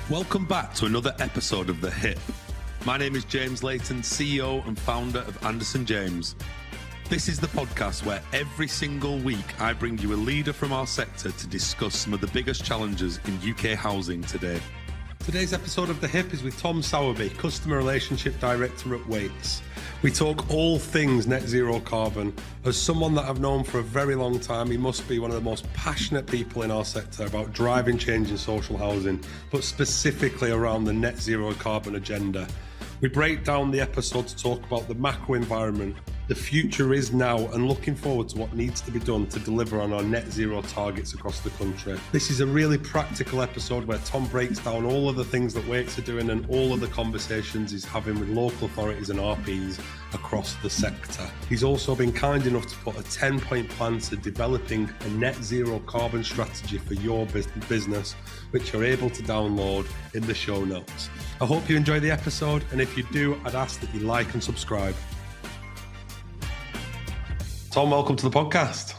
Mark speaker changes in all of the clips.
Speaker 1: Welcome back to another episode of The Hip. My name is James Layton, CEO and founder of Anderson James. This is the podcast where every single week I bring you a leader from our sector to discuss some of the biggest challenges in UK housing today. Today's episode of The Hip is with Tom Sowerby, Customer Relationship Director at Wates. We talk all things net zero carbon. As someone that I've known for a very long time, he must be one of the most passionate people in our sector about driving change in social housing, but specifically around the net zero carbon agenda. We break down the episode to talk about the macro environment. The future is now, and looking forward to what needs to be done to deliver on our net zero targets across the country. This is a really practical episode where Tom breaks down all of the things that Wates are doing and all of the conversations he's having with local authorities and RPs across the sector. He's also been kind enough to put a 10-point plan to developing a net zero carbon strategy for your business, which you're able to download in the show notes. I hope you enjoy the episode, and if you do, I'd ask that you like and subscribe. Tom, welcome to the podcast.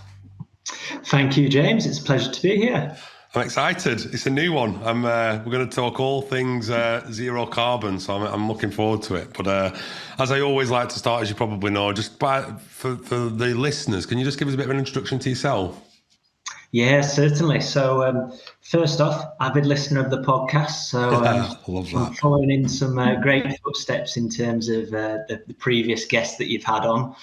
Speaker 2: Thank you, James. It's a pleasure to be here.
Speaker 1: I'm excited. It's a new one. We're going to talk all things zero carbon, so I'm looking forward to it. But as I always like to start, as you probably know, for the listeners, can you just give us a bit of an introduction to yourself?
Speaker 2: Yeah, certainly. So first off, avid listener of the podcast. So
Speaker 1: I love that.
Speaker 2: I'm following in some great footsteps in terms of the previous guests that you've had on.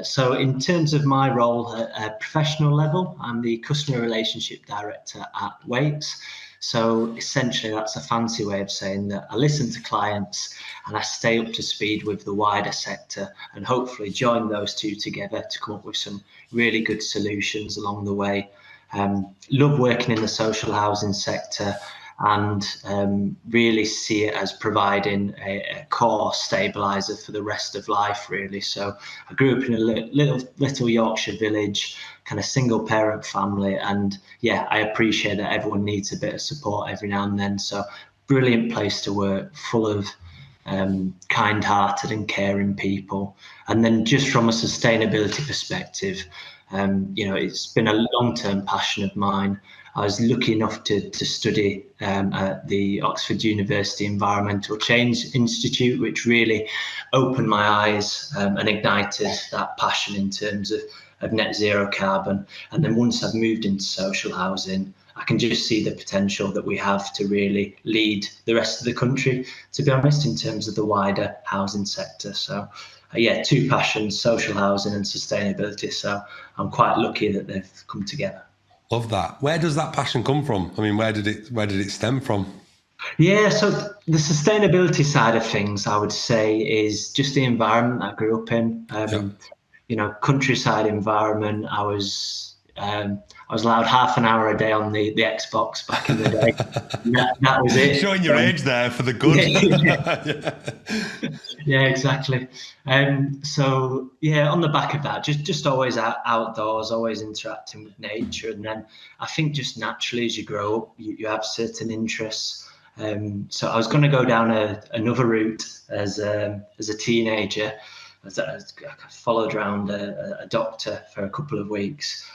Speaker 2: So in terms of my role at a professional level, I'm the Customer Relationship Director at Wates. So essentially that's a fancy way of saying that I listen to clients and I stay up to speed with the wider sector and hopefully join those two together to come up with some really good solutions along the way. Love working in the social housing sector and really see it as providing a core stabiliser for the rest of life, really. So I grew up in a little Yorkshire village, kind of single parent family, and yeah, I appreciate that everyone needs a bit of support every now and then. So brilliant place to work, full of kind-hearted and caring people. And then just from a sustainability perspective, it's been a long-term passion of mine. I was lucky enough to study at the Oxford University Environmental Change Institute, which really opened my eyes and ignited that passion in terms of net zero carbon. And then once I've moved into social housing, I can just see the potential that we have to really lead the rest of the country, to be honest, in terms of the wider housing sector. So two passions, social housing and sustainability. So I'm quite lucky that they've come together.
Speaker 1: Love that. Where does that passion come from? I mean, where did it stem from?
Speaker 2: Yeah, so the sustainability side of things, I would say, is just the environment I grew up in. Countryside environment. I was allowed half an hour a day on the Xbox back in the day. that was it.
Speaker 1: Showing your age there for the good.
Speaker 2: Yeah, exactly. On the back of that, just always outdoors, always interacting with nature. And then I think just naturally as you grow up, you have certain interests. So I was going to go down another route as a teenager. I followed around a doctor for a couple of weeks.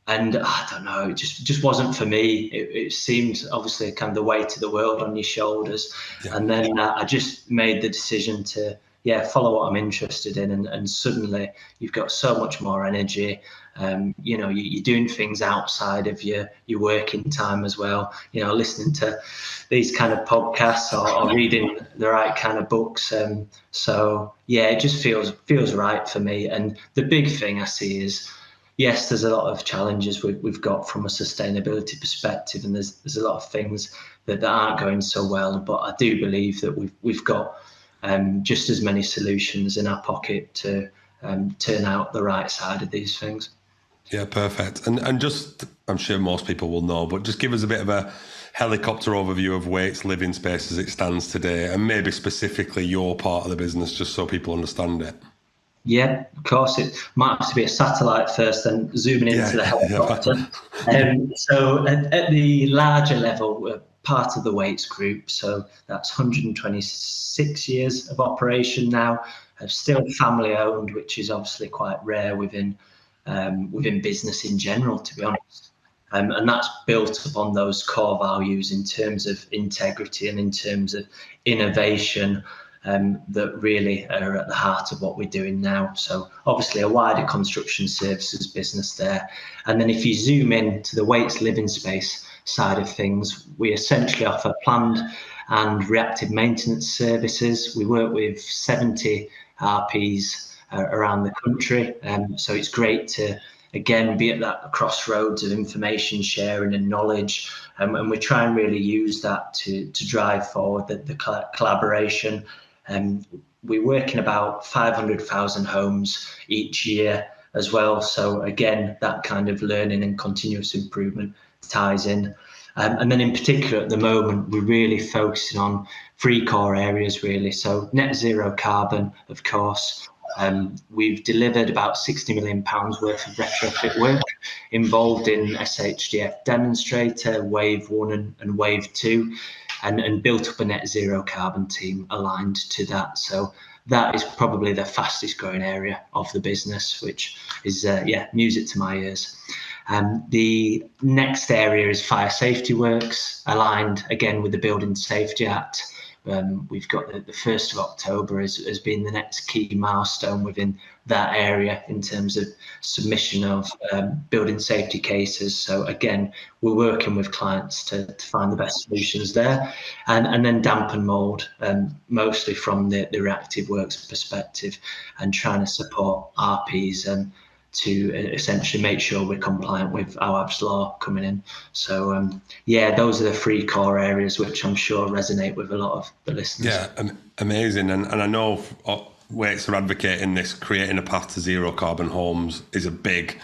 Speaker 2: And I don't know, it just wasn't for me. It seemed obviously kind of the weight of the world on your shoulders. Yeah. And then I just made the decision to, follow what I'm interested in. And suddenly you've got so much more energy. You're doing things outside of your working time as well. Listening to these kind of podcasts or reading the right kind of books. It just feels right for me. And the big thing I see is, yes, there's a lot of challenges we've got from a sustainability perspective, and there's a lot of things that aren't going so well. But I do believe that we've got just as many solutions in our pocket to turn out the right side of these things.
Speaker 1: Yeah, perfect. And just, I'm sure most people will know, but just give us a bit of a helicopter overview of Wates living space as it stands today, and maybe specifically your part of the business, just so people understand it.
Speaker 2: Yeah, of course. It might have to be a satellite first, then zooming into the helicopter. So at the larger level, we're part of the Wates group. So that's 126 years of operation now. Still family owned, which is obviously quite rare within business in general, to be honest. And that's built upon those core values in terms of integrity and in terms of innovation, that really are at the heart of what we're doing now. So obviously a wider construction services business there. And then if you zoom in to the Wates living space side of things, we essentially offer planned and reactive maintenance services. We work with 70 RPs around the country. So it's great to, again, be at that crossroads of information sharing and knowledge. And we try and really use that to drive forward the collaboration. We work in about 500,000 homes each year as well. So again, that kind of learning and continuous improvement ties in. And then in particular at the moment, we're really focusing on 3 core areas really. So net zero carbon, of course. We've delivered about £60 million worth of retrofit work involved in SHDF demonstrator, wave 1 and wave 2, and built up a net zero carbon team aligned to that. So that is probably the fastest growing area of the business, which is, music to my ears. The next area is fire safety works, aligned again with the Building Safety Act. We've got the 1st of October as being the next key milestone within that area in terms of submission of building safety cases. So again, we're working with clients to find the best solutions there. And then damp and mould, mostly from the reactive works perspective, and trying to support RPs to essentially make sure we're compliant with Awab's law coming in. So those are the 3 core areas which I'm sure resonate with a lot of the listeners.
Speaker 1: Yeah, amazing. And I know Wates are advocating this, creating a path to zero carbon homes is a big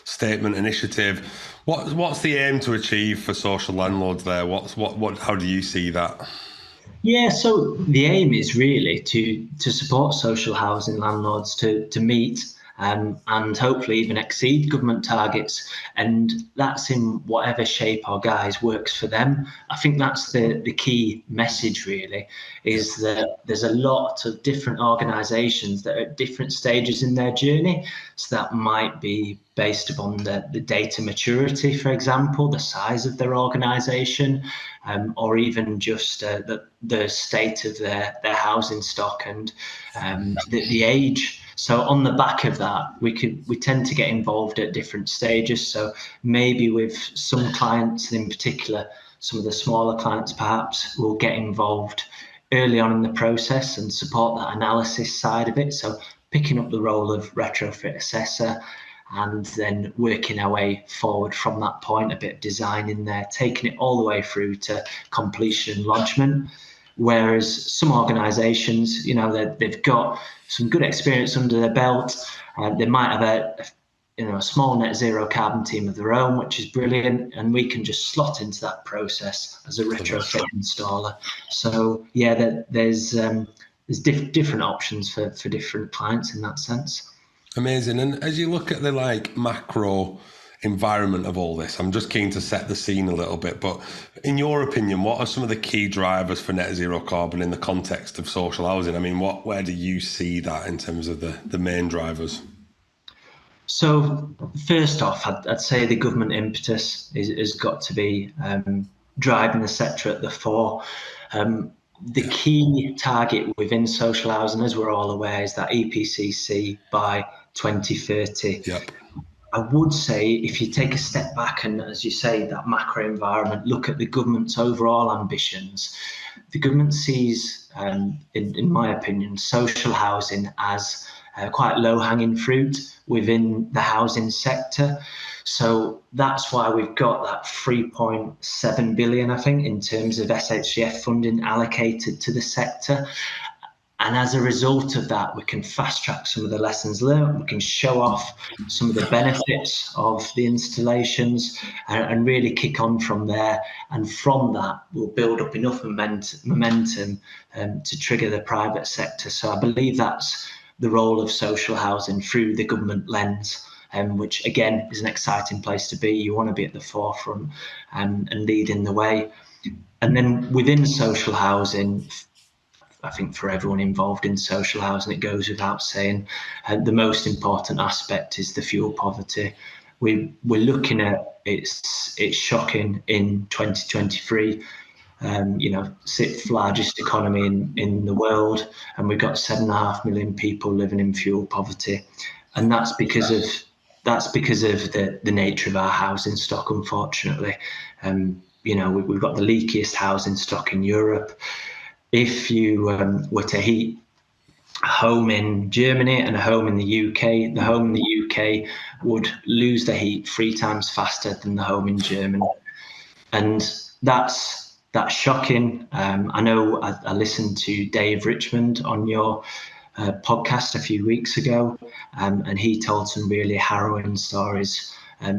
Speaker 1: statement initiative. What's the aim to achieve for social landlords there? How do you see that?
Speaker 2: Yeah, so the aim is really to support social housing landlords to meet and hopefully even exceed government targets. And that's in whatever shape or guise works for them. I think that's the key message really, is that there's a lot of different organisations that are at different stages in their journey. So that might be based upon the data maturity, for example, the size of their organisation, or even just the state of their housing stock and the age. So on the back of that, we tend to get involved at different stages. So maybe with some clients, in particular, some of the smaller clients perhaps, will get involved early on in the process and support that analysis side of it. So picking up the role of retrofit assessor and then working our way forward from that point, a bit of design in there, taking it all the way through to completion and lodgement. Whereas some organisations, they've got some good experience under their belt. They might have a small net zero carbon team of their own, which is brilliant, and we can just slot into that process as a retrofit installer. So there's different options for different clients in that sense.
Speaker 1: Amazing. And as you look at the macro environment of all this, I'm just keen to set the scene a little bit, but in your opinion, what are some of the key drivers for net zero carbon in the context of social housing? I mean, where do you see that in terms of the main drivers?
Speaker 2: So first off, I'd say the government impetus has got to be driving the sector at the fore. The key target within social housing, as we're all aware, is that EPCC by 2030.
Speaker 1: Yep.
Speaker 2: I would say if you take a step back and, as you say, that macro environment, look at the government's overall ambitions. The government sees, in my opinion, social housing as quite low-hanging fruit within the housing sector. So that's why we've got that 3.7 billion, I think, in terms of SHDF funding allocated to the sector. And as a result of that, we can fast track some of the lessons learned. We can show off some of the benefits of the installations and really kick on from there. And from that, we'll build up enough momentum to trigger the private sector. So I believe that's the role of social housing through the government lens, which again is an exciting place to be. You want to be at the forefront and leading the way. And then within social housing, I think for everyone involved in social housing, it goes without saying, the most important aspect is the fuel poverty. we're looking at it's shocking in 2023. Sixth largest economy in the world, and we've got 7.5 million people living in fuel poverty, and that's because of the nature of our housing stock, unfortunately. We've got the leakiest housing stock in Europe. If you were to heat a home in Germany and a home in the UK, the home in the UK would lose the heat 3 times faster than the home in Germany, and that's shocking. I know I listened to Dave Richmond on your podcast a few weeks ago, and he told some really harrowing stories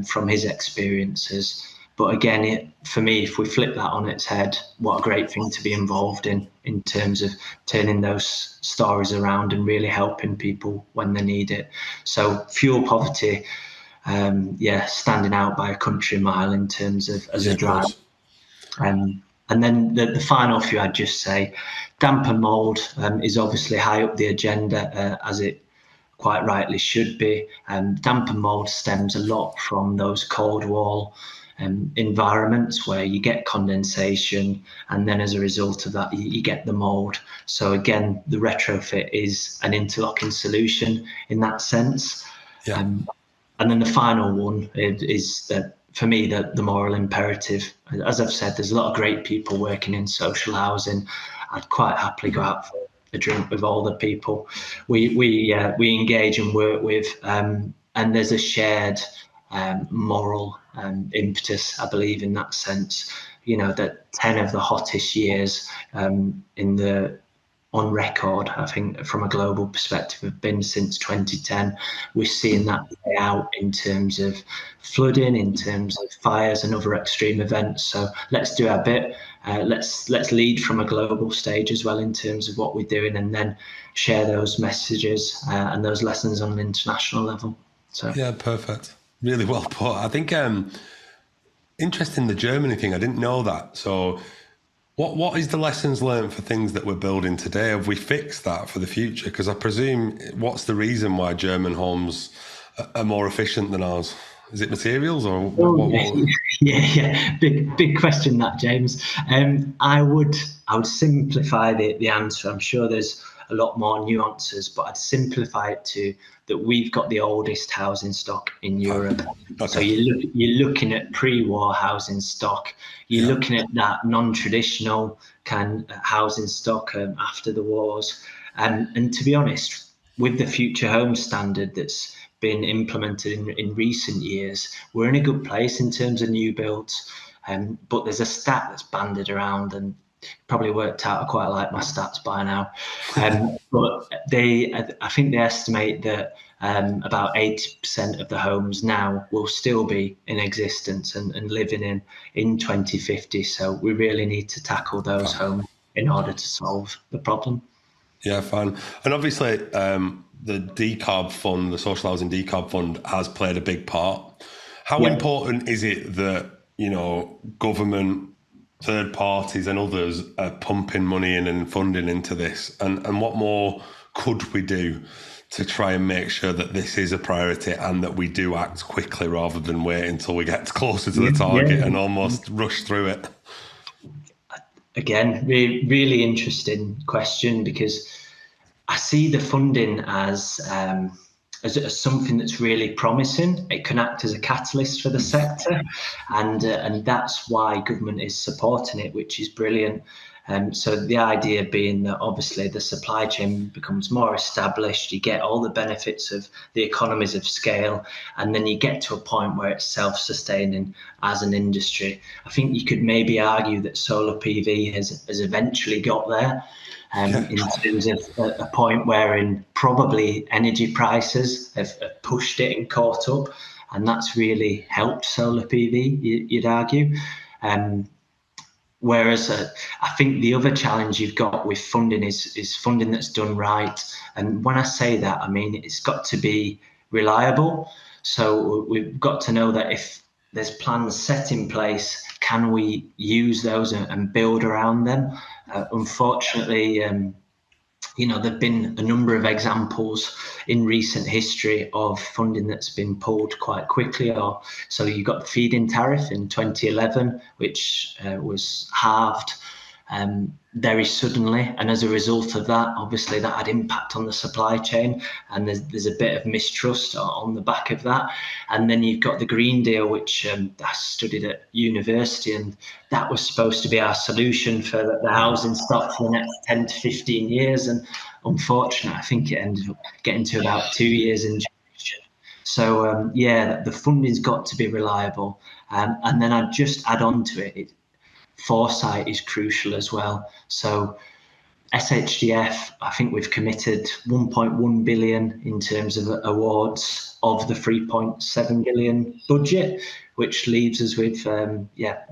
Speaker 2: from his experiences. But again, for me, if we flip that on its head, what a great thing to be involved in terms of turning those stories around and really helping people when they need it. So fuel poverty, standing out by a country mile in terms of as a driver. And then the final few, I'd just say, damp and mould is obviously high up the agenda, as it quite rightly should be. Damp and mould stems a lot from those cold wall environments where you get condensation, and then as a result of that, you get the mould. So again, the retrofit is an interlocking solution in that sense.
Speaker 1: Yeah.
Speaker 2: And then the final one is that, for me, the moral imperative. As I've said, there's a lot of great people working in social housing. I'd quite happily go out for a drink with all the people we engage and work with, and there's a shared moral impetus, I believe, in that sense. That 10 of the hottest years on record, I think, from a global perspective, have been since 2010. We're seeing that play out in terms of flooding, in terms of fires and other extreme events. So let's do our bit. Let's lead from a global stage as well in terms of what we're doing, and then share those messages and those lessons on an international level. So
Speaker 1: yeah, perfect. Really well put. I think interesting, the Germany thing. I didn't know that. So what is the lessons learned for things that we're building today? Have we fixed that for the future? Because I presume, what's the reason why German homes are more efficient than ours? Is it materials or what?
Speaker 2: Yeah. Big question that, James. I would simplify the answer. I'm sure there's a lot more nuances, but I'd simplify it to that we've got the oldest housing stock in Europe. Okay. So you're looking at pre-war housing stock. You're looking at that non-traditional kind of housing stock after the wars. And to be honest, with the Future Home Standard that's been implemented in recent years, we're in a good place in terms of new builds. But there's a stat that's banded around, and probably worked out. I quite like my stats by now. But I think they estimate that about 80% of the homes now will still be in existence and living in 2050. So we really need to tackle those homes in order to solve the problem.
Speaker 1: Yeah, fine. And obviously, the decarb fund, the social housing decarb fund, has played a big part. How important is it that, government, third parties and others are pumping money in and funding into this? And what more could we do to try and make sure that this is a priority and that we do act quickly rather than wait until we get closer to the target and almost rush through it?
Speaker 2: Again, really interesting question, because I see the funding as something that's really promising. It can act as a catalyst for the sector, and that's why government is supporting it, which is brilliant. So the idea being that obviously the supply chain becomes more established, you get all the benefits of the economies of scale, and then you get to a point where it's self-sustaining as an industry. I think you could maybe argue that solar PV has eventually got there. In terms of a point wherein probably energy prices have pushed it and caught up, and that's really helped solar PV, you'd argue. Whereas I think the other challenge you've got with funding is funding that's done right. And when I say that, I mean it's got to be reliable. So we've got to know that if there's plans set in place, can we use those and build around them? Unfortunately, there've been a number of examples in recent history of funding that's been pulled quite quickly. So you got the feed-in tariff in 2011, which was halved very suddenly, and as a result of that, obviously that had impact on the supply chain, and there's a bit of mistrust on the back of that. And then you've got the Green Deal, which I studied at university, and that was supposed to be our solution for the housing stock for the next 10 to 15 years, and unfortunately I think it ended up getting to about 2 years in duration. So the funding's got to be reliable, and then I'd just add on to it, foresight is crucial as well. So SHDF, I think we've committed 1.1 billion in terms of awards of the 3.7 billion budget, which leaves us with,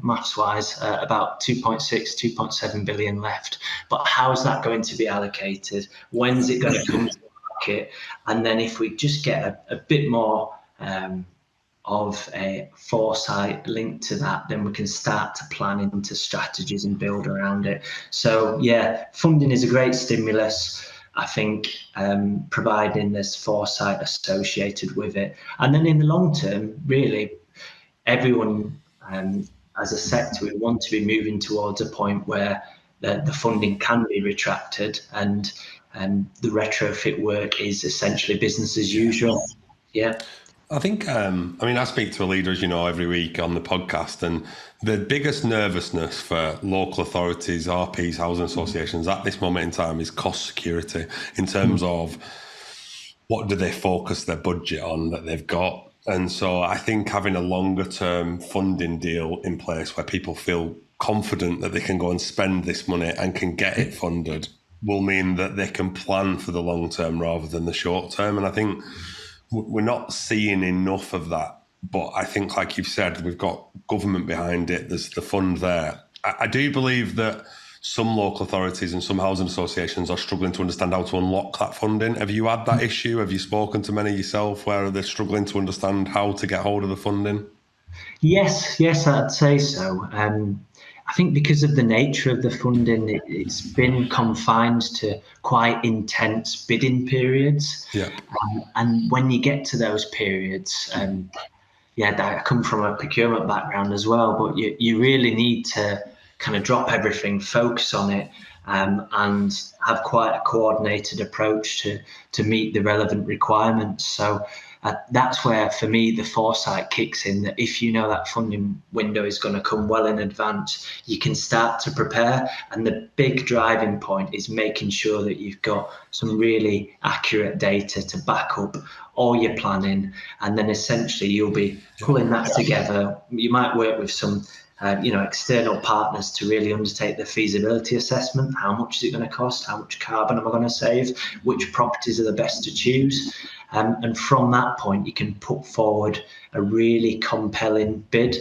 Speaker 2: maths wise, about 2.7 billion left. But how is that going to be allocated? When's it going to come to the market? And then if we just get a bit more of a foresight linked to that, then we can start to plan into strategies and build around it. So funding is a great stimulus, I think, providing there's foresight associated with it. And then in the long term, really, everyone as a sector, we want to be moving towards a point where the funding can be retracted, and the retrofit work is essentially business as usual. Yeah.
Speaker 1: I think, I speak to a leader, as you know, every week on the podcast, and the biggest nervousness for local authorities, RPs, housing associations at this moment in time is cost security in terms of what do they focus their budget on that they've got. And so I think having a longer term funding deal in place where people feel confident that they can go and spend this money and can get it funded will mean that they can plan for the long term rather than the short term. And I think we're not seeing enough of that. But I think, like you've said, we've got government behind it. There's the fund there. I do believe that some local authorities and some housing associations are struggling to understand how to unlock that funding. Have you had that issue? Have you spoken to many yourself where they're struggling to understand how to get hold of the funding?
Speaker 2: Yes, I'd say so. I think because of the nature of the funding, it's been confined to quite intense bidding periods.
Speaker 1: Yeah.
Speaker 2: And when you get to those periods, I come from a procurement background as well, but you really need to kind of drop everything, focus on it, and have quite a coordinated approach to meet the relevant requirements. So that's where, for me, the foresight kicks in, that if you know that funding window is going to come well in advance, you can start to prepare. And the big driving point is making sure that you've got some really accurate data to back up all your planning. And then essentially you'll be pulling that together. You might work with some external partners to really undertake the feasibility assessment. How much is it going to cost? How much carbon am I going to save? Which properties are the best to choose? And from that point, you can put forward a really compelling bid.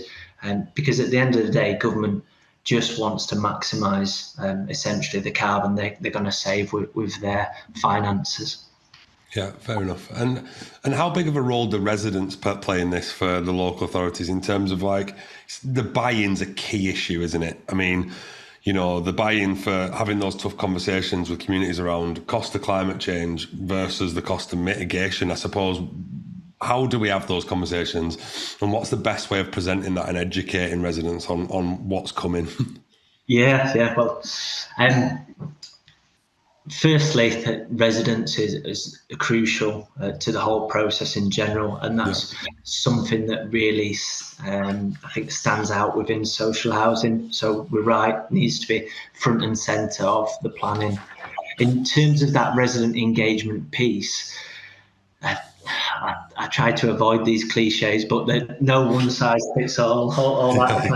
Speaker 2: Because at the end of the day, government just wants to maximise essentially the carbon they're going to save with their finances.
Speaker 1: Yeah, fair enough. And how big of a role do residents play in this for the local authorities in terms of, like, the buy-in's a key issue, isn't it? I mean, the buy-in for having those tough conversations with communities around cost of climate change versus the cost of mitigation, I suppose. How do we have those conversations, and what's the best way of presenting that and educating residents on what's coming?
Speaker 2: Well, firstly, that residents is crucial to the whole process in general, and that's something that really I think stands out within social housing. So we're right, needs to be front and centre of the planning. In terms of that resident engagement piece, I try to avoid these cliches, but no one size fits all that.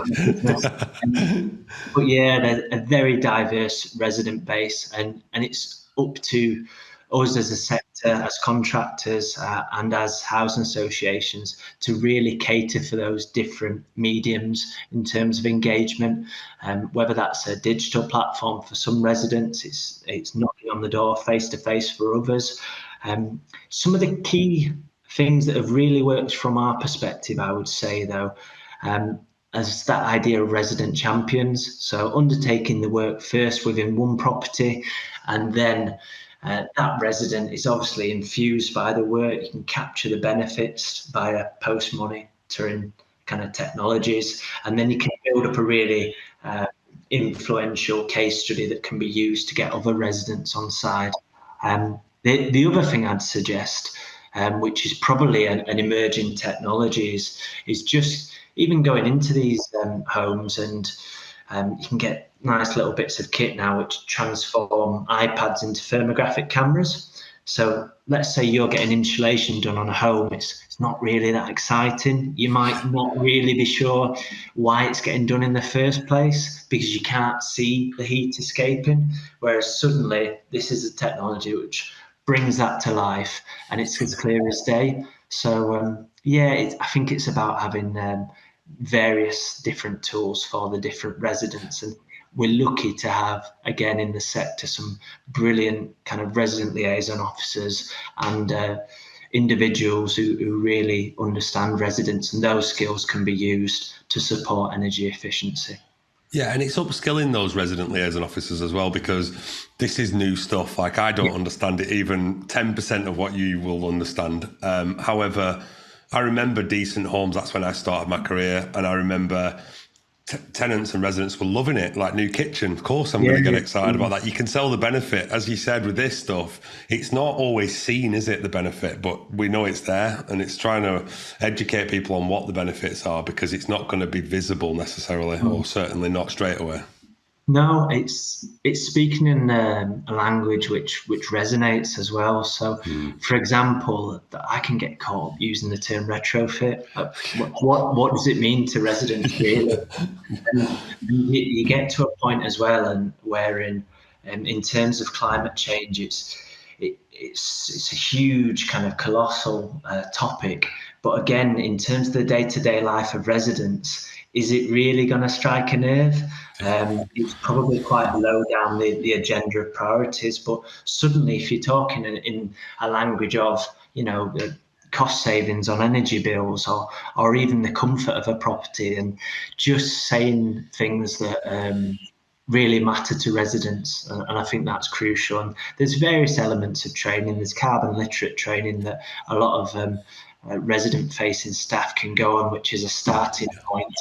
Speaker 2: But there's a very diverse resident base, and it's up to us as a sector, as contractors, and as housing associations to really cater for those different mediums in terms of engagement. Whether that's a digital platform for some residents, it's knocking on the door face to face for others. Some of the key things that have really worked from our perspective, I would say, though, as that idea of resident champions. So undertaking the work first within one property, and then that resident is obviously infused by the work. You can capture the benefits via post-monitoring kind of technologies, and then you can build up a really influential case study that can be used to get other residents on side. The other thing I'd suggest, which is probably an emerging technology, is just even going into these homes, and you can get nice little bits of kit now which transform iPads into thermographic cameras. So let's say you're getting insulation done on a home. It's not really that exciting. You might not really be sure why it's getting done in the first place because you can't see the heat escaping. Whereas suddenly this is a technology which brings that to life, and it's as clear as day. So I think it's about having various different tools for the different residents, and we're lucky to have, again, in the sector, some brilliant kind of resident liaison officers and individuals who really understand residents, and those skills can be used to support energy efficiency.
Speaker 1: Yeah, and it's upskilling those resident liaison officers as well, because this is new stuff. Like, I don't understand it even 10% of what you will understand. However, I remember decent homes. That's when I started my career, and I remember tenants and residents were loving it, like new kitchen. Of course, I'm going to get excited about that. You can sell the benefit, as you said, with this stuff. It's not always seen, is it, the benefit? But we know it's there, and it's trying to educate people on what the benefits are, because it's not going to be visible necessarily, or certainly not straight away.
Speaker 2: No, it's speaking in a language which resonates as well. So, for example, I can get caught up using the term retrofit. What does it mean to residents really? And you get to a point as well, and wherein, in terms of climate change, it's a huge kind of colossal topic. But again, in terms of the day-to-day life of residents, is it really going to strike a nerve? It's probably quite low down the agenda of priorities, but suddenly if you're talking in a language of, cost savings on energy bills, or even the comfort of a property, and just saying things that really matter to residents, and I think that's crucial. And there's various elements of training. There's carbon literate training that a lot of resident-facing staff can go on, which is a starting point.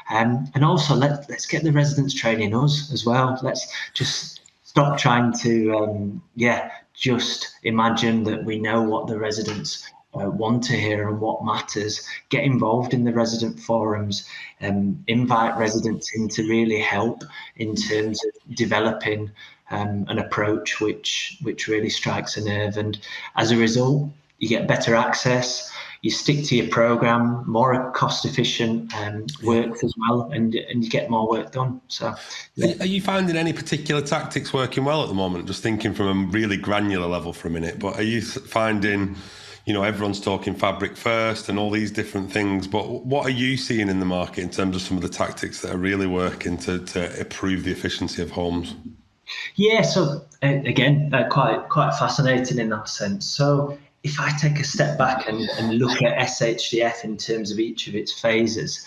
Speaker 2: And also, let's get the residents training us as well. Let's just stop trying to, just imagine that we know what the residents want to hear and what matters. Get involved in the resident forums, invite residents in to really help in terms of developing an approach which really strikes a nerve. And as a result, you get better access, you stick to your program, more cost efficient work as well, and you get more work done. So,
Speaker 1: Are you finding any particular tactics working well at the moment? Just thinking from a really granular level for a minute, but are you finding, everyone's talking fabric first and all these different things, but what are you seeing in the market in terms of some of the tactics that are really working to improve the efficiency of homes?
Speaker 2: Yeah, so again, quite fascinating in that sense. So if I take a step back and look at SHDF in terms of each of its phases,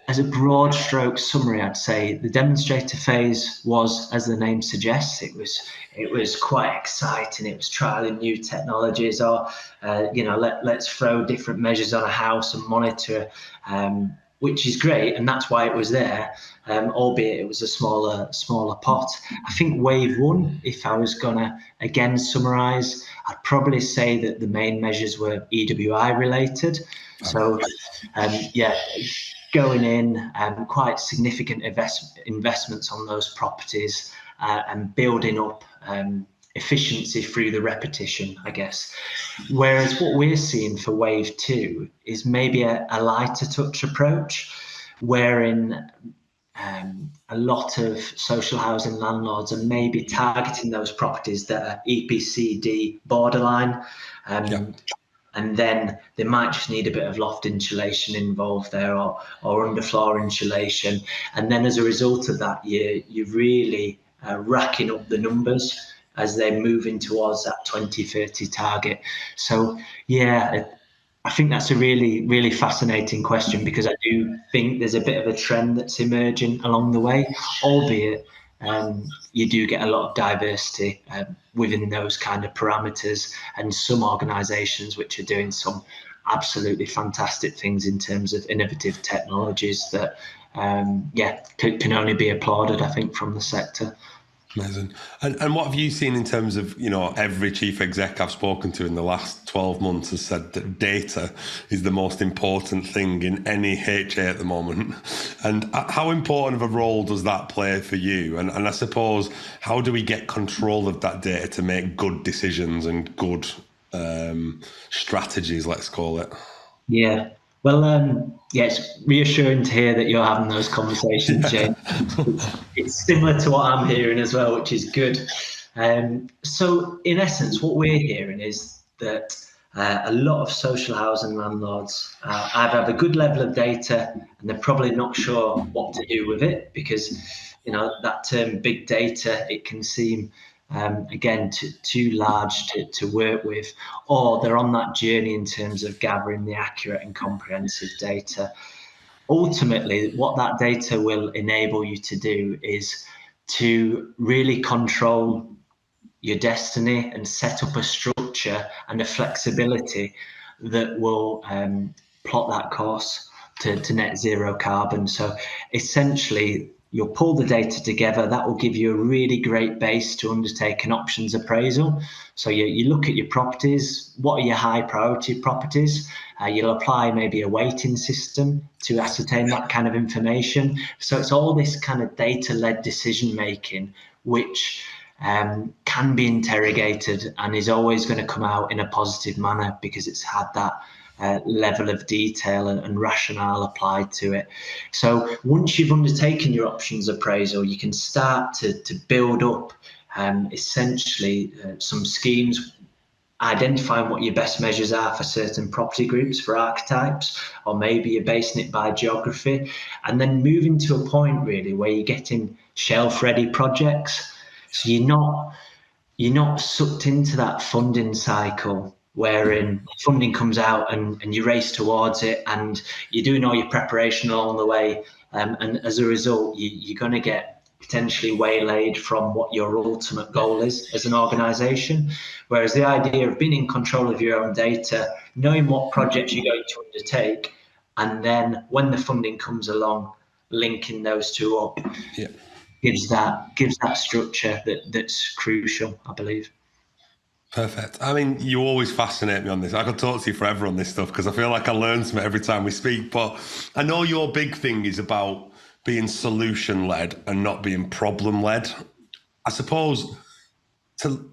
Speaker 2: as a broad stroke summary, I'd say the demonstrator phase was, as the name suggests, it was quite exciting. It was trialing new technologies, or let's throw different measures on a house and monitor, which is great, and that's why it was there, albeit it was a smaller pot. I think wave one, if I was gonna again summarise, I'd probably say that the main measures were EWI related. So going in, quite significant investments on those properties, and building up efficiency through the repetition, I guess. Whereas what we're seeing for wave two is maybe a lighter touch approach, wherein a lot of social housing landlords are maybe targeting those properties that are EPC-D borderline. And then they might just need a bit of loft insulation involved there, or underfloor insulation. And then as a result of that, you're really racking up the numbers as they're moving towards that 2030 target. So, I think that's a really, really fascinating question, because I do think there's a bit of a trend that's emerging along the way, albeit you do get a lot of diversity within those kind of parameters, and some organisations which are doing some absolutely fantastic things in terms of innovative technologies that can only be applauded, I think, from the sector.
Speaker 1: Amazing. And what have you seen in terms of, every chief exec I've spoken to in the last 12 months has said that data is the most important thing in any HA at the moment. And how important of a role does that play for you? And I suppose, how do we get control of that data to make good decisions and good strategies, let's call it?
Speaker 2: Yeah. Well, it's reassuring to hear that you're having those conversations, James. It's similar to what I'm hearing as well, which is good. So in essence, what we're hearing is that a lot of social housing landlords either have a good level of data and they're probably not sure what to do with it, because that term big data, it can seem again too large to work with, or they're on that journey in terms of gathering the accurate and comprehensive data. Ultimately, what that data will enable you to do is to really control your destiny and set up a structure and a flexibility that will plot that course to net zero carbon. So essentially, you'll pull the data together. That will give you a really great base to undertake an options appraisal. So you look at your properties. What are your high priority properties? You'll apply maybe a weighting system to ascertain that kind of information. So it's all this kind of data-led decision making, which can be interrogated and is always going to come out in a positive manner because it's had that level of detail and rationale applied to it. So once you've undertaken your options appraisal, you can start to build up essentially some schemes, identifying what your best measures are for certain property groups, for archetypes, or maybe you're basing it by geography, and then moving to a point really where you're getting shelf-ready projects. So you're not sucked into that funding cycle wherein funding comes out and you race towards it and you're doing all your preparation along the way. And as a result, you're going to get potentially waylaid from what your ultimate goal is as an organisation. Whereas the idea of being in control of your own data, knowing what projects you're going to undertake, and then when the funding comes along, linking those two up.
Speaker 1: Yeah.
Speaker 2: gives that structure that's crucial, I believe.
Speaker 1: Perfect. I mean, you always fascinate me on this. I could talk to you forever on this stuff because I feel like I learn something every time we speak. But I know your big thing is about being solution-led and not being problem-led. I suppose to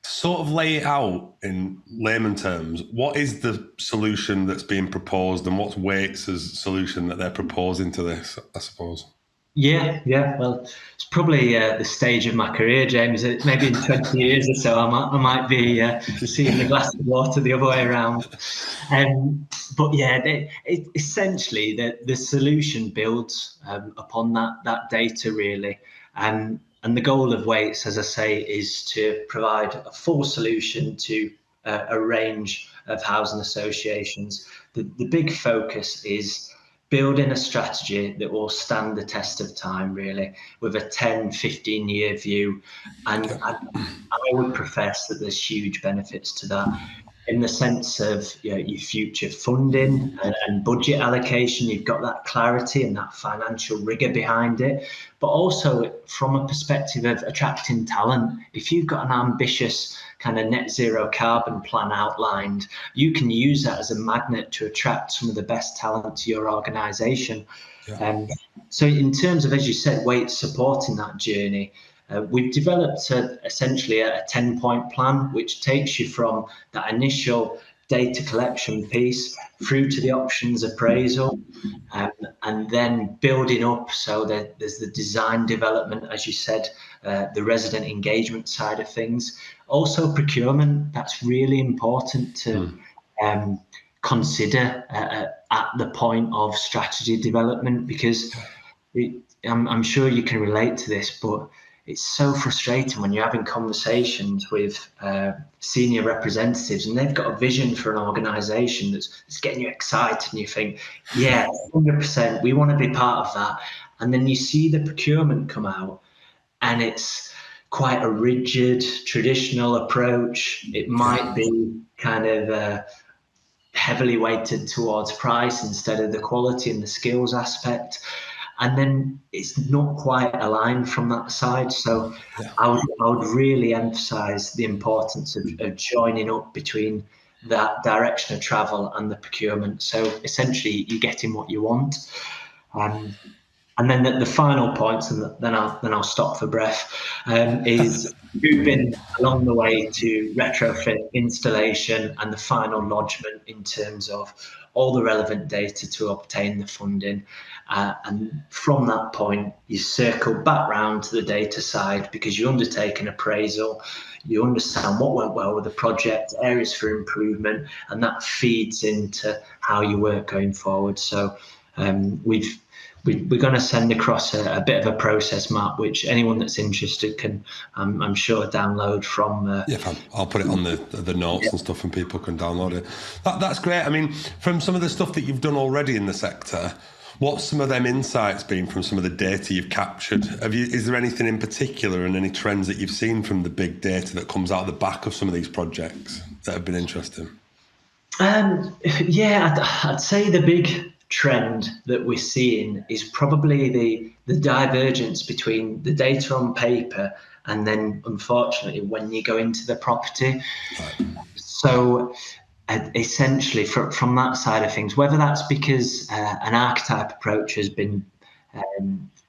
Speaker 1: sort of lay it out in layman terms, what is the solution that's being proposed and what's Wates' solution that they're proposing to this, I suppose?
Speaker 2: Yeah. Well, it's probably the stage of my career, James. Maybe in 20 years or so, I might be seeing the glass of water the other way around. But yeah, essentially, the solution builds upon that data, really. And the goal of Wates, as I say, is to provide a full solution to a range of housing associations. The big focus is building a strategy that will stand the test of time, really, with a 10, 15-year view. And I would profess that there's huge benefits to that in the sense of your future funding and budget allocation. You've got that clarity and that financial rigor behind it, but also from a perspective of attracting talent. If you've got an ambitious kind of net zero carbon plan outlined, you can use that as a magnet to attract some of the best talent to your organisation. Yeah. So in terms of, as you said, Wates supporting that journey, we've developed essentially a 10-point plan, which takes you from that initial data collection piece through to the options appraisal, and then building up. So that there's the design development, as you said, the resident engagement side of things. Also procurement, that's really important to consider at the point of strategy development, because I'm sure you can relate to this, but it's so frustrating when you're having conversations with senior representatives and they've got a vision for an organisation that's getting you excited and you think, yeah, 100%, we want to be part of that. And then you see the procurement come out and it's quite a rigid, traditional approach. It might be kind of heavily weighted towards price instead of the quality and the skills aspect. And then it's not quite aligned from that side. So I would really emphasize the importance of joining up between that direction of travel and the procurement. So essentially you're getting what you want. And then the final points, and then I'll stop for breath, is moving along the way to retrofit, installation, and the final lodgement in terms of all the relevant data to obtain the funding. And from that point, you circle back round to the data side because you undertake an appraisal, you understand what went well with the project, areas for improvement, and that feeds into how you work going forward. So we're going to send across a bit of a process map, which anyone that's interested can, I'm sure, download from.
Speaker 1: I'll put it on the notes and stuff, and people can download it. That's great. I mean, from some of the stuff that you've done already in the sector, what's some of them insights been from some of the data you've captured? Is there anything in particular and any trends that you've seen from the big data that comes out the back of some of these projects that have been interesting?
Speaker 2: I'd say the big trend that we're seeing is probably the divergence between the data on paper and then, unfortunately, when you go into the property. Right. So essentially, from that side of things, whether that's because an archetype approach has been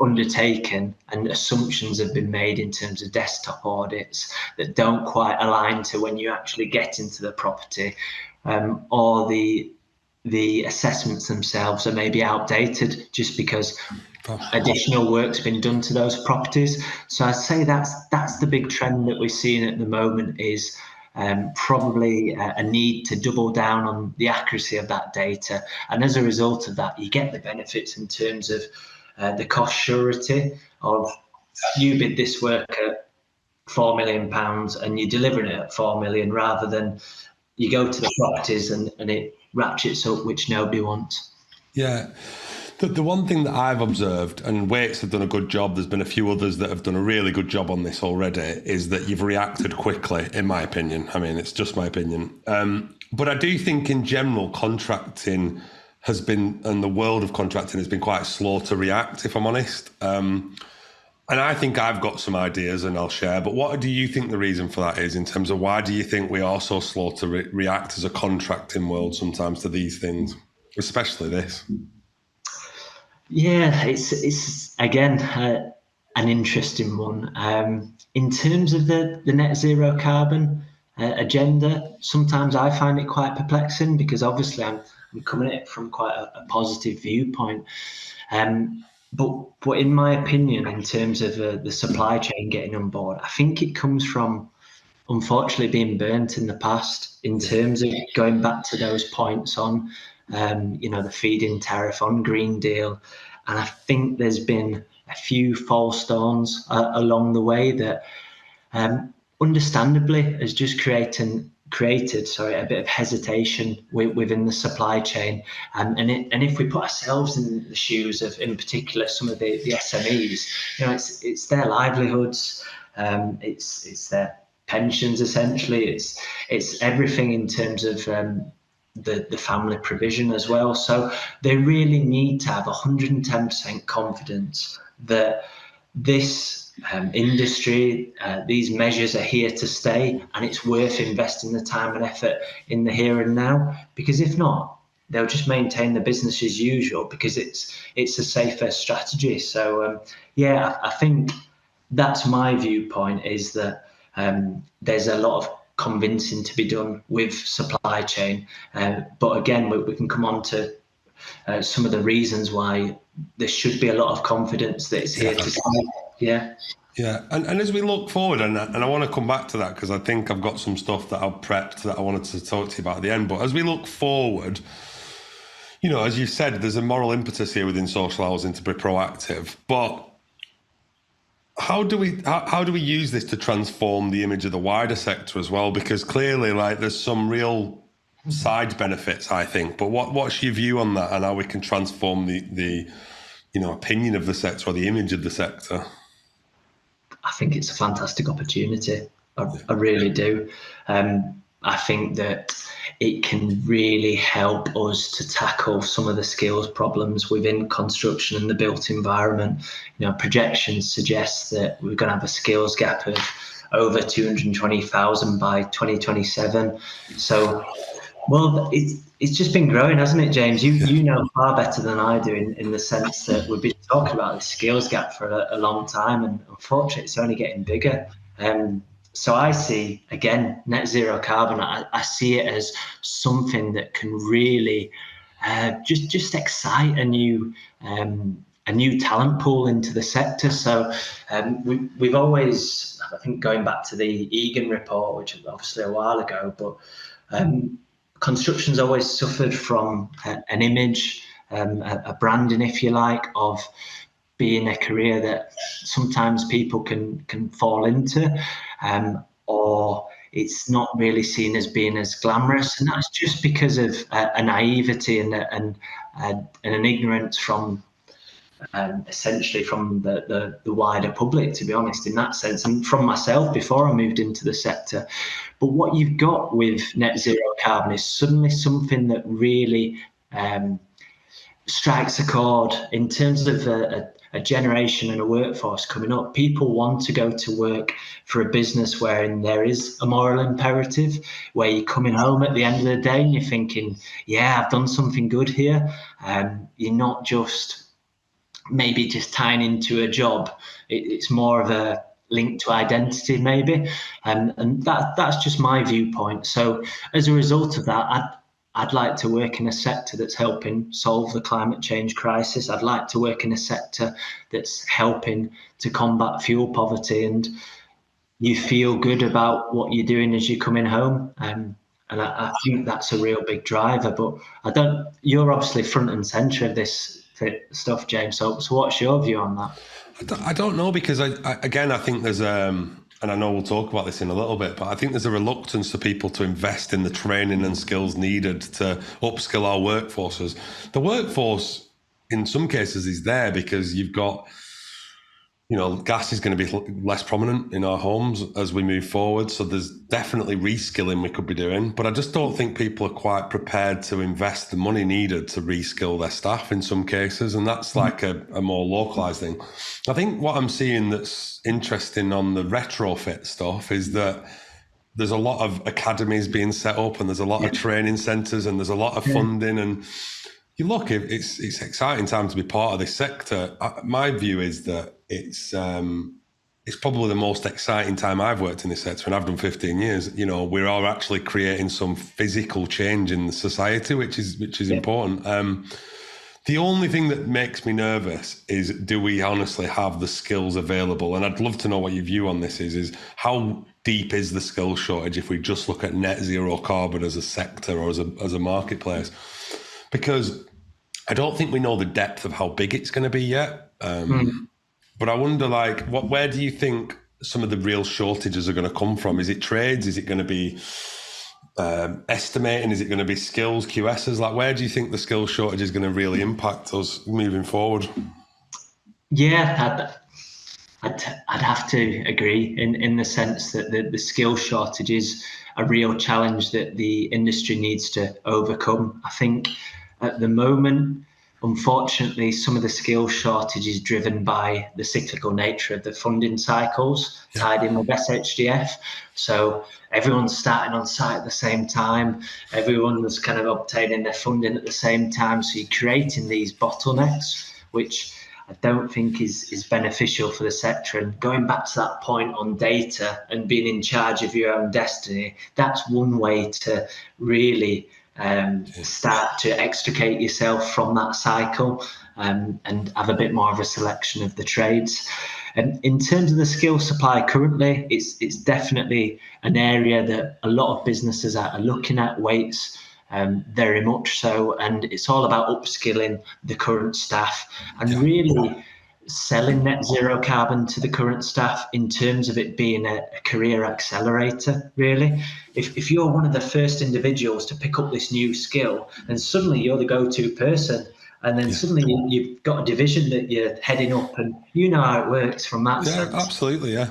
Speaker 2: undertaken and assumptions have been made in terms of desktop audits that don't quite align to when you actually get into the property, or the assessments themselves are maybe outdated just because additional work's been done to those properties. So I'd say that's the big trend that we're seeing at the moment is probably a need to double down on the accuracy of that data. And as a result of that, you get the benefits in terms of the cost surety of you bid this work at £4 million and you're delivering it at 4 million rather than you go to the properties and it ratchets up, which nobody wants.
Speaker 1: Yeah. The one thing that I've observed, and Wates have done a good job, there's been a few others that have done a really good job on this already, is that you've reacted quickly, in my opinion. I mean, it's just my opinion. But I do think in general, contracting has been, and the world of contracting has been quite slow to react, if I'm honest. And I think I've got some ideas and I'll share, but what do you think the reason for that is in terms of why do you think we are so slow to react as a contracting world sometimes to these things, especially this?
Speaker 2: Yeah, it's again, an interesting one. In terms of the net zero carbon agenda, sometimes I find it quite perplexing because obviously I'm coming at it from quite a positive viewpoint. But in my opinion, in terms of the supply chain getting on board, I think it comes from, unfortunately, being burnt in the past in terms of going back to those points on, the feed-in tariff, on Green Deal. And I think there's been a few false dawns along the way that understandably has just created a bit of hesitation within the supply chain, and if we put ourselves in the shoes of, in particular, some of the SMEs, it's their livelihoods, it's their pensions, essentially, it's everything in terms of the family provision as well. So they really need to have 110% confidence that this industry, these measures are here to stay, and it's worth investing the time and effort in the here and now, because if not, they'll just maintain the business as usual because it's a safer strategy. So I think that's my viewpoint, is that there's a lot of convincing to be done with supply chain, but again we can come on to some of the reasons why there should be a lot of confidence that it's here to stay. Yeah.
Speaker 1: And as we look forward, and I want to come back to that because I think I've got some stuff that I've prepped that I wanted to talk to you about at the end. But as we look forward, as you said, there's a moral impetus here within social housing to be proactive. But how do we use this to transform the image of the wider sector as well? Because clearly, there's some real side benefits, I think. But what's your view on that, and how we can transform the opinion of the sector or the image of the sector?
Speaker 2: I think it's a fantastic opportunity. I really do. I think that it can really help us to tackle some of the skills problems within construction and the built environment. Projections suggest that we're going to have a skills gap of over 220,000 by 2027. So, well, it's just been growing, hasn't it, James? You know far better than I do in the sense that we've been talking about the skills gap for a long time, and unfortunately, it's only getting bigger. So I see, again, net zero carbon. I see it as something that can really just excite a new talent pool into the sector. So we've always, I think, going back to the Egan report, which was obviously a while ago, but construction's always suffered from an image, a branding, if you like, of being a career that sometimes people can fall into, or it's not really seen as being as glamorous, and that's just because of a naivety and an ignorance from essentially from the wider public, to be honest, in that sense, and from myself before I moved into the sector. But what you've got with net zero carbon is suddenly something that really strikes a chord in terms of a generation and a workforce coming up. People want to go to work for a business wherein there is a moral imperative, where you're coming home at the end of the day and you're thinking, yeah, I've done something good here. You're not just maybe just tying into a job. It's more of a link to identity, maybe. And that's just my viewpoint. So as a result of that, I'd like to work in a sector that's helping solve the climate change crisis. I'd like to work in a sector that's helping to combat fuel poverty, and you feel good about what you're doing as you're coming home. And I think that's a real big driver. But you're obviously front and centre of this stuff, James. So what's your view on that?
Speaker 1: I don't know, because I think there's and I know we'll talk about this in a little bit, but I think there's a reluctance for people to invest in the training and skills needed to upskill our workforces. The workforce, in some cases, is there because you've got, gas is going to be less prominent in our homes as we move forward. So there's definitely reskilling we could be doing, but I just don't think people are quite prepared to invest the money needed to reskill their staff in some cases. And that's like a more localized thing. I think what I'm seeing that's interesting on the retrofit stuff is that there's a lot of academies being set up, and there's a lot of training centres, and there's a lot of funding. And you look, it's exciting time to be part of this sector. My view is that it's probably the most exciting time I've worked in this sector, and I've done 15 years. We are actually creating some physical change in the society, which is important. The only thing that makes me nervous is, do we honestly have the skills available? And I'd love to know what your view on this is how deep is the skills shortage if we just look at net zero carbon as a sector or as a marketplace? Because I don't think we know the depth of how big it's going to be yet. But I wonder, where do you think some of the real shortages are going to come from? Is it trades? Is it going to be estimating? Is it going to be skills, QSs? Where do you think the skills shortage is going to really impact us moving forward?
Speaker 2: Yeah, I'd have to agree in the sense that the skills shortage is a real challenge that the industry needs to overcome. I think at the moment, unfortunately, some of the skills shortage is driven by the cyclical nature of the funding cycles tied in with SHDF. So everyone's starting on site at the same time. Everyone's kind of obtaining their funding at the same time. So you're creating these bottlenecks, which I don't think is beneficial for the sector. And going back to that point on data and being in charge of your own destiny, that's one way to really start to extricate yourself from that cycle and have a bit more of a selection of the trades. And in terms of the skill supply currently, it's definitely an area that a lot of businesses are looking at. Wates, very much so, and it's all about upskilling the current staff and really selling net zero carbon to the current staff in terms of it being a career accelerator, really. If you're one of the first individuals to pick up this new skill, then suddenly you're the go-to person. And then suddenly you've got a division that you're heading up, and you know how it works from that sense.
Speaker 1: Absolutely, yeah.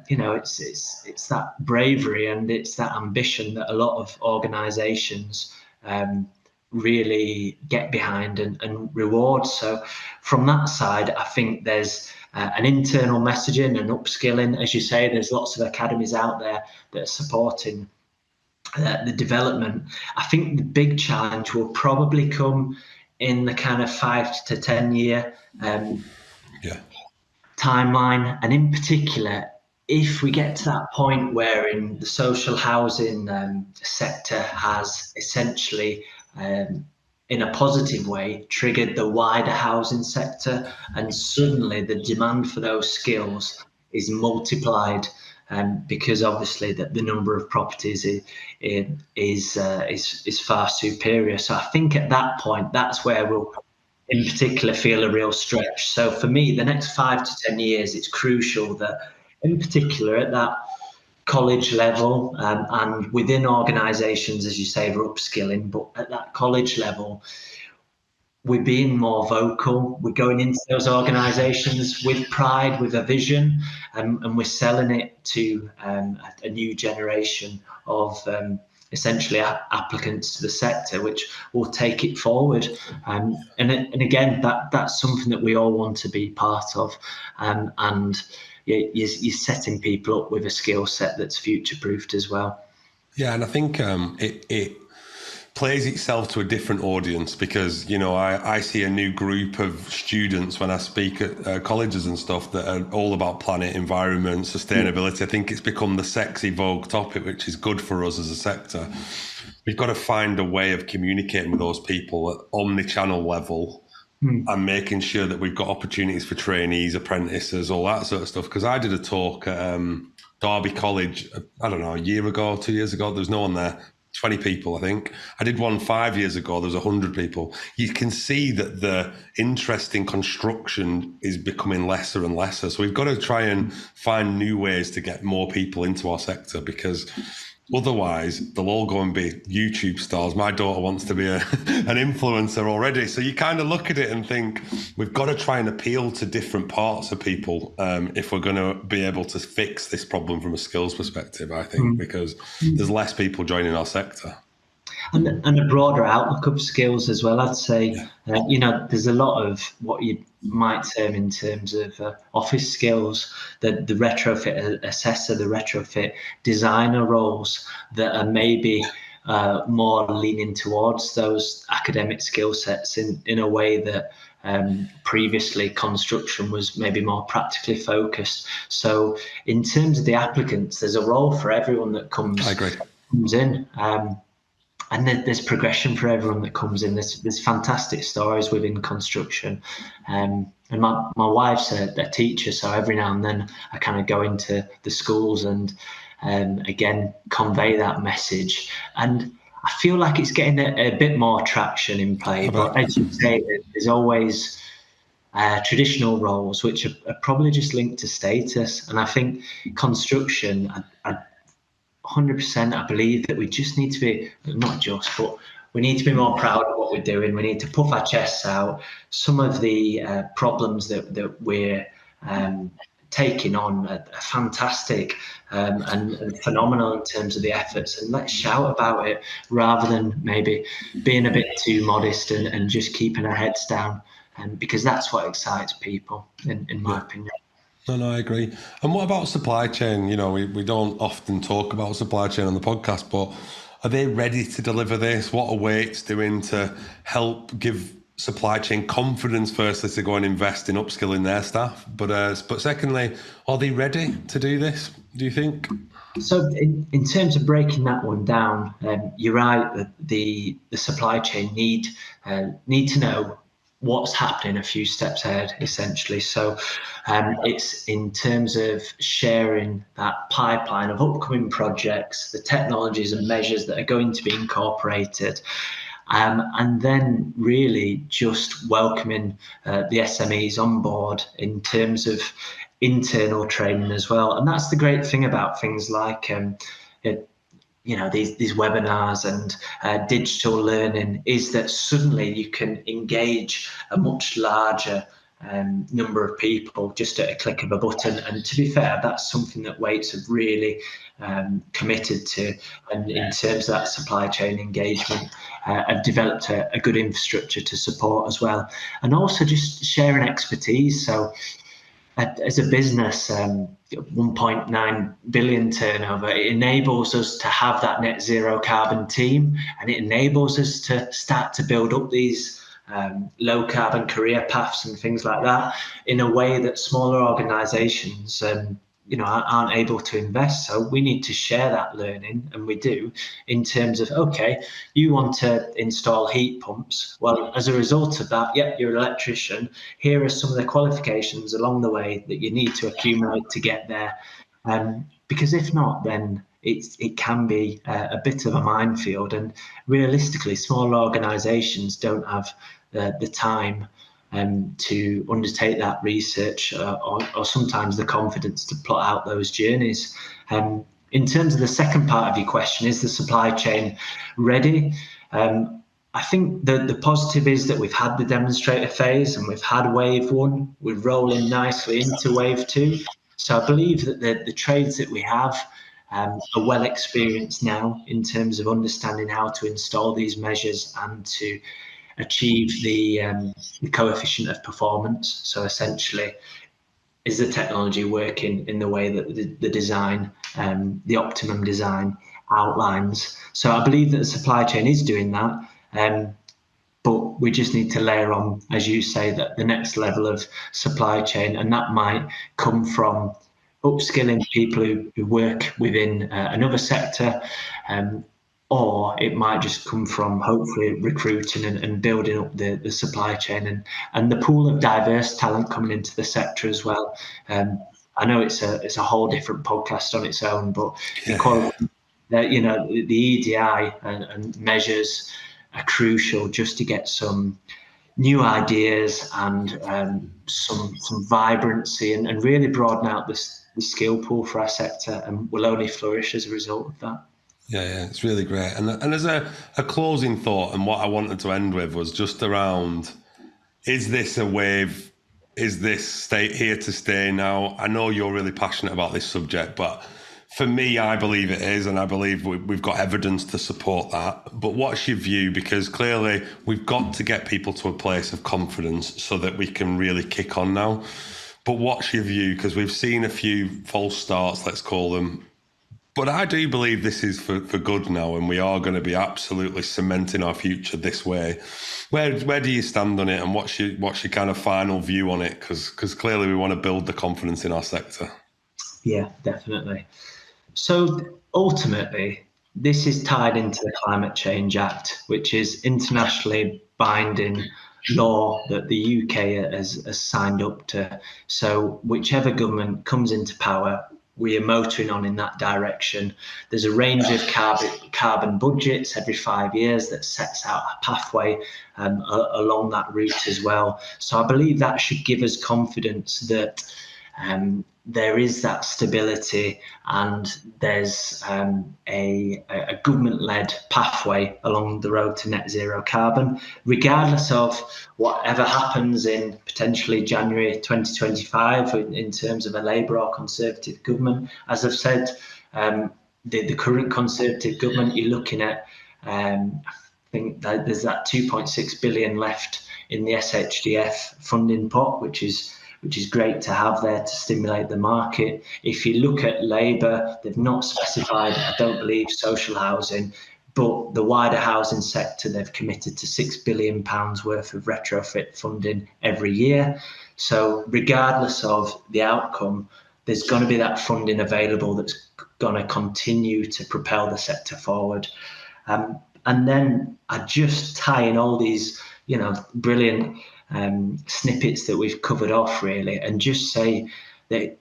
Speaker 2: You know, it's that bravery and it's that ambition that a lot of organisations really get behind and reward. So from that side, I think there's an internal messaging and upskilling. As you say, there's lots of academies out there that are supporting the development. I think the big challenge will probably come in the kind of 5 to 10 year timeline, and in particular, if we get to that point where in the social housing sector has essentially, in a positive way, triggered the wider housing sector, and suddenly the demand for those skills is multiplied, because obviously the number of properties is far superior. So I think at that point, that's where we'll in particular feel a real stretch. So for me, the next 5 to 10 years, it's crucial that in particular at that college level, and within organisations, as you say, we're upskilling, but at that college level, we're being more vocal. We're going into those organisations with pride, with a vision, and we're selling it to a new generation of essentially applicants to the sector, which will take it forward. And again, that's something that we all want to be part of. And you're setting people up with a skill set that's future-proofed as well.
Speaker 1: Yeah, and I think it plays itself to a different audience, because, you know, I see a new group of students when I speak at colleges and stuff that are all about planet, environment, sustainability. I think it's become the sexy vogue topic, which is good for us as a sector. We've got to find a way of communicating with those people at omni-channel level, and making sure that we've got opportunities for trainees, apprentices, all that sort of stuff. Because I did a talk at Derby College, I don't know, a year ago, 2 years ago. There's no one there. 20 people, I think. I did one 5 years ago. There was 100 people. You can see that the interest in construction is becoming lesser and lesser. So we've got to try and find new ways to get more people into our sector, because otherwise they'll all go and be YouTube stars. My daughter wants to be an influencer already. So you kind of look at it and think, we've got to try and appeal to different parts of people if we're going to be able to fix this problem from a skills perspective, I think, because there's less people joining our sector.
Speaker 2: And a broader outlook of skills as well, I'd say. You know, there's a lot of what you might term in terms of office skills, the retrofit assessor, the retrofit designer roles that are maybe more leaning towards those academic skill sets in a way that previously construction was maybe more practically focused. So in terms of the applicants, there's a role for everyone that comes in. And then there's progression for everyone that comes in. There's fantastic stories within construction. And my wife's a teacher, so every now and then I kind of go into the schools and again convey that message. And I feel like it's getting a bit more traction in play. But as you say, there's always traditional roles which are probably just linked to status. And I think construction, 100%, I believe that we just need to be, not just, but we need to be more proud of what we're doing. We need to puff our chests out. Some of the problems that we're taking on are fantastic and phenomenal in terms of the efforts. And let's shout about it rather than maybe being a bit too modest and just keeping our heads down, because that's what excites people, in my opinion.
Speaker 1: No, I agree. And what about supply chain? You know, we don't often talk about supply chain on the podcast, but are they ready to deliver this? What are Wates doing to help give supply chain confidence, firstly, to go and invest in upskilling their staff? But secondly, are they ready to do this, do you think?
Speaker 2: So in terms of breaking that one down, you're right that the supply chain need to know what's happening a few steps ahead, essentially. So it's in terms of sharing that pipeline of upcoming projects, the technologies and measures that are going to be incorporated, and then really just welcoming the SMEs on board in terms of internal training as well. And that's the great thing about things like these webinars and digital learning, is that suddenly you can engage a much larger number of people just at a click of a button. And to be fair, that's something that Wates have really committed to. And in terms of that supply chain engagement, have developed a good infrastructure to support as well. And also just sharing expertise. So as a business, 1.9 billion turnover, it enables us to have that net zero carbon team, and it enables us to start to build up these low carbon career paths and things like that in a way that smaller organizations aren't able to invest. So we need to share that learning, and we do, in terms of, okay, you want to install heat pumps. Well, as a result of that, yep, you're an electrician. Here are some of the qualifications along the way that you need to accumulate to get there. Because if not, then it can be a bit of a minefield. And realistically, smaller organizations don't have the time to undertake that research or sometimes the confidence to plot out those journeys. In terms of the second part of your question, is the supply chain ready? I think the positive is that we've had the demonstrator phase and we've had wave 1. We're rolling nicely into wave 2. So I believe that the trades that we have are well experienced now in terms of understanding how to install these measures and to achieve the coefficient of performance. So essentially, is the technology working in the way that the design, the optimum design outlines? So I believe that the supply chain is doing that, but we just need to layer on, as you say, that the next level of supply chain, and that might come from upskilling people who work within another sector, or it might just come from hopefully recruiting and building up the supply chain and the pool of diverse talent coming into the sector as well. I know it's a whole different podcast on its own, but the EDI and measures are crucial just to get some new ideas and some vibrancy and really broaden out the skill pool for our sector, and will only flourish as a result of that.
Speaker 1: Yeah, it's really great. And as a closing thought, and what I wanted to end with was just around, is this a wave? Is this here to stay now? I know you're really passionate about this subject, but for me, I believe it is, and I believe we've got evidence to support that. But what's your view? Because clearly we've got to get people to a place of confidence so that we can really kick on now. But what's your view? Because we've seen a few false starts, let's call them. But I do believe this is for good now, and we are going to be absolutely cementing our future this way. Where do you stand on it, and what's your kind of final view on it? Because clearly we want to build the confidence in our sector.
Speaker 2: Yeah, definitely. So ultimately, this is tied into the Climate Change Act, which is internationally binding law that the UK has signed up to. So whichever government comes into power, we are motoring on in that direction. There's a range of carbon budgets every 5 years that sets out a pathway along that route as well. So I believe that should give us confidence that there is that stability, and there's a government-led pathway along the road to net zero carbon, regardless of whatever happens in potentially January 2025 in terms of a Labour or Conservative government. As I've said, the current Conservative government, you're looking at, I think that there's that 2.6 billion left in the SHDF funding pot, which is great to have there to stimulate the market. If you look at Labour, they've not specified, I don't believe, social housing, but the wider housing sector, they've committed to £6 billion worth of retrofit funding every year. So regardless of the outcome, there's going to be that funding available that's going to continue to propel the sector forward. And then I just tie in all these, brilliant snippets that we've covered off really, and just say that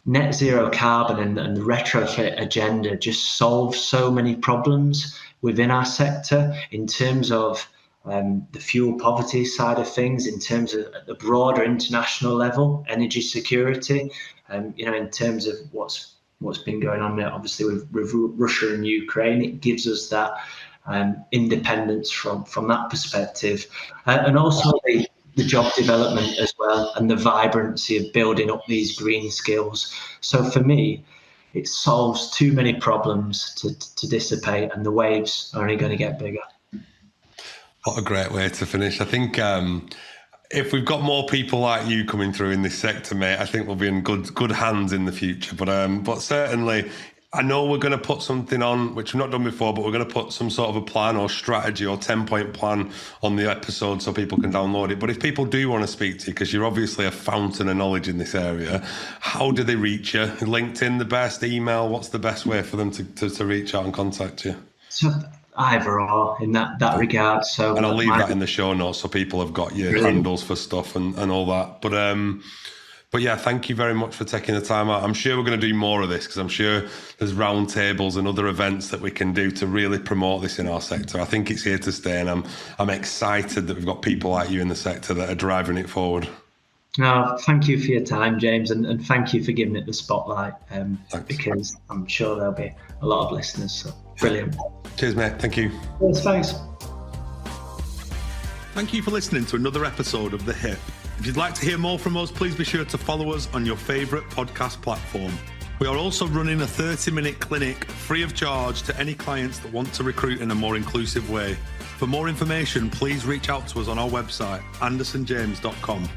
Speaker 2: net zero carbon and the retrofit agenda just solves so many problems within our sector in terms of the fuel poverty side of things, in terms of at the broader international level, energy security, in terms of what's what's been going on there, obviously with Russia and Ukraine. It gives us that independence from that perspective, and also the job development as well, and the vibrancy of building up these green skills. So for me, it solves too many problems to dissipate, and the waves are only going to get bigger.
Speaker 3: What a great way to finish. I think if we've got more people like you coming through in this sector, mate, I think we'll be in good hands in the future. But certainly, I know we're going to put something on, which we've not done before, but we're going to put some sort of a plan or strategy or 10-point plan on the episode so people can download it. But if people do want to speak to you, because you're obviously a fountain of knowledge in this area, how do they reach you? LinkedIn the best? Email? What's the best way for them to reach out and contact you?
Speaker 2: So either or in that regard. So,
Speaker 3: and I'll leave that in the show notes so people have got your handles for stuff and all that. But yeah, thank you very much for taking the time out. I'm sure we're going to do more of this, because I'm sure there's round tables and other events that we can do to really promote this in our sector. I think it's here to stay, and I'm excited that we've got people like you in the sector that are driving it forward.
Speaker 2: No, thank you for your time, James, and thank you for giving it the spotlight, because I'm sure there'll be a lot of listeners. So brilliant.
Speaker 3: Cheers, mate. Thank you.
Speaker 2: Yes, thanks.
Speaker 1: Thank you for listening to another episode of The Hip. If you'd like to hear more from us, please be sure to follow us on your favourite podcast platform. We are also running a 30-minute clinic free of charge to any clients that want to recruit in a more inclusive way. For more information, please reach out to us on our website, andersonjames.com.